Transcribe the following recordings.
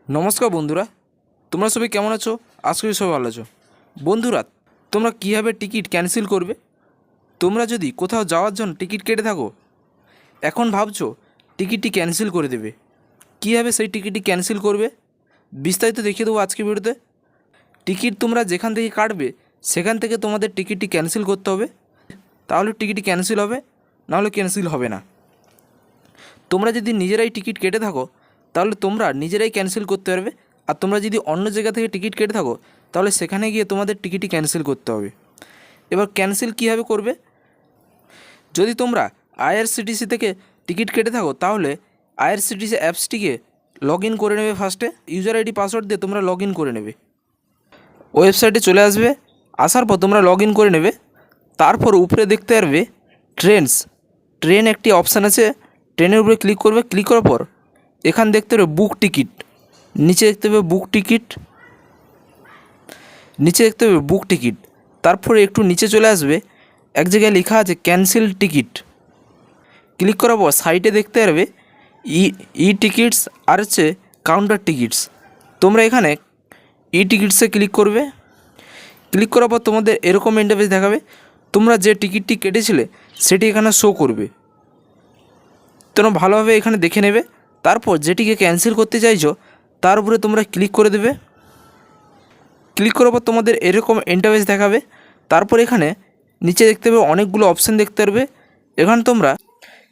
নমস্কার বন্ধুরা, তোমরা সবাই কেমন আছো? আশা করি সবাই ভালো আছো। বন্ধুরা, তোমরা কীভাবে টিকিট ক্যান্সেল করবে? তোমরা যদি কোথাও যাওয়ার জন্য টিকিট কেটে থাকো, এখন ভাবছো টিকিটটি ক্যান্সেল করে দেবে, কীভাবে সেই টিকিটটি ক্যান্সেল করবে বিস্তারিত দেখিয়ে দেবো আজকে ভিডিওতে। টিকিট তোমরা যেখান থেকে কাটবে সেখান থেকে তোমাদের টিকিটটি ক্যান্সেল করতে হবে, তাহলে টিকিটটি ক্যান্সেল হবে, নাহলে ক্যান্সেল হবে না। তোমরা যদি নিজেরাই টিকিট কেটে থাকো তাহলে তোমরা নিজেরাই ক্যান্সেল করতে পারবে, আর তোমরা যদি অন্য জায়গা থেকে টিকিট কেটে থাকো তাহলে সেখানে গিয়ে তোমাদের টিকিটটি ক্যান্সেল করতে হবে। এবার ক্যান্সেল কীভাবে করবে? যদি তোমরা আইআরসিটিসি থেকে টিকিট কেটে থাকো তাহলে আইআরসিটিসি অ্যাপসটিকে লগ ইন করে নেবে। ফার্স্টে ইউজার আইডি পাসওয়ার্ড দিয়ে তোমরা লগ ইন করে নেবে, ওয়েবসাইটে চলে আসবে। আসার পর তোমরা লগ ইন করে নেবে। তারপর উপরে দেখতে পারবে ট্রেন একটি অপশান আছে, ট্রেনের উপরে ক্লিক করবে। ক্লিক করার পর এখান দেখতে পাবে বুক টিকিট, নিচে দেখতে পাবে বুক টিকিট। তারপরে একটু নিচে চলে আসবে, এক জায়গায় লেখা আছে ক্যান্সেল টিকিট। ক্লিক করার পর সাইটে দেখতে পারবে ই টিকিটস আর হচ্ছে কাউন্টার টিকিটস। তোমরা এখানে ই টিকিটসে ক্লিক করবে। ক্লিক করার পর তোমাদের এরকম ইন্টারফেস দেখাবে। তোমরা যে টিকিটটি কেটেছিলে সেটি এখানে শো করবে, তোমরা ভালোভাবে এখানে দেখে নেবে। তারপর যেটিকে ক্যান্সেল করতে চাইছো তার উপরে তোমরা ক্লিক করে দেবে। ক্লিক করার পর তোমাদের এরকম ইন্টারফেস দেখাবে। তারপর এখানে নিচে দেখতে পাবে অনেকগুলো অপশান দেখতে পারবে। এখানে তোমরা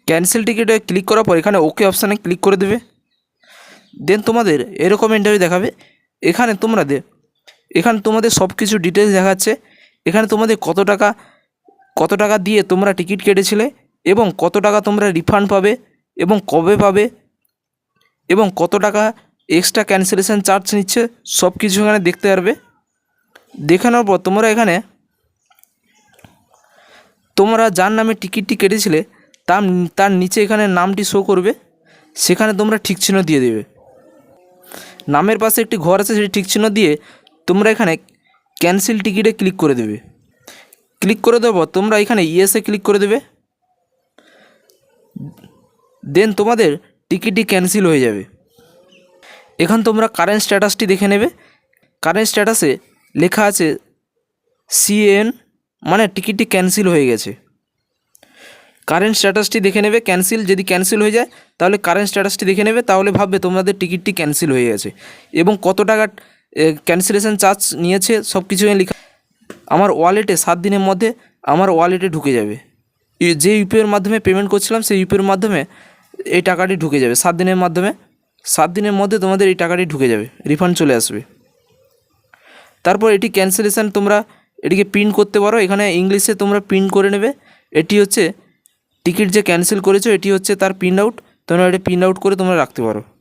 ক্যান্সেল টিকিটে ক্লিক করার পর এখানে ওকে অপশানে ক্লিক করে দেবে। দেন তোমাদের এরকম ইন্টারফেস দেখাবে। এখানে তোমাদের সব কিছু ডিটেলস দেখাচ্ছে। এখানে তোমাদের কত টাকা দিয়ে তোমরা টিকিট কেটেছিলে এবং কত টাকা তোমরা রিফান্ড পাবে এবং কবে পাবে এবং কত টাকা এক্সট্রা ক্যান্সেলেশন চার্জ নিচ্ছে, সব কিছু এখানে দেখতে পারবে। দেখানোর পর তোমরা যার নামে টিকিটটি কেটেছিলে তার নিচে এখানে নামটি শো করবে, সেখানে তোমরা ঠিক চিহ্ন দিয়ে দেবে। নামের পাশে একটি ঘর আছে, সেটি ঠিক চিহ্ন দিয়ে তোমরা এখানে ক্যান্সেল টিকিটে ক্লিক করে দেবে। ক্লিক করে দেওয়ার পর তোমরা এখানে ইয়েসে ক্লিক করে দেবে। দেন তোমাদের টিকিটটি ক্যান্সেল হয়ে যাবে। এখন তোমরা কারেন্ট স্ট্যাটাসটি দেখে নেবে। কারেন্ট স্ট্যাটাসে লেখা আছে CN, মানে টিকিটটি ক্যান্সেল হয়ে গেছে। কারেন্ট স্ট্যাটাসটি দেখে নেবে। যদি ক্যান্সেল হয়ে যায় তাহলে কারেন্ট স্ট্যাটাসটি দেখে নেবে, তাহলে ভাববে তোমাদের টিকিটটি ক্যান্সেল হয়ে গেছে এবং কত টাকা ক্যান্সেলেশন চার্জ নিয়েছে সব কিছু লেখা। আমার ওয়ালেটে 7 দিনের মধ্যে আমার ওয়ালেটে ঢুকে যাবে। যে ইউপিআইয়ের মাধ্যমে পেমেন্ট করছিলাম সেই ইউপিআইয়ের মাধ্যমে এই টাকাটি ঢুকে যাবে। 7 দিনের মধ্যে তোমাদের এই টাকাটি ঢুকে যাবে, রিফান্ড চলে আসবে। তারপর এটি ক্যান্সেলেশন তোমরা এটিকে প্রিন্ট করতে পারো। এখানে ইংলিশে তোমরা প্রিন্ট করে নেবে। এটি হচ্ছে টিকিট যে ক্যান্সেল করেছো, এটি হচ্ছে তার প্রিন্ট আউট। তোমরা এটা প্রিন্ট আউট করে তোমরা রাখতে পারো।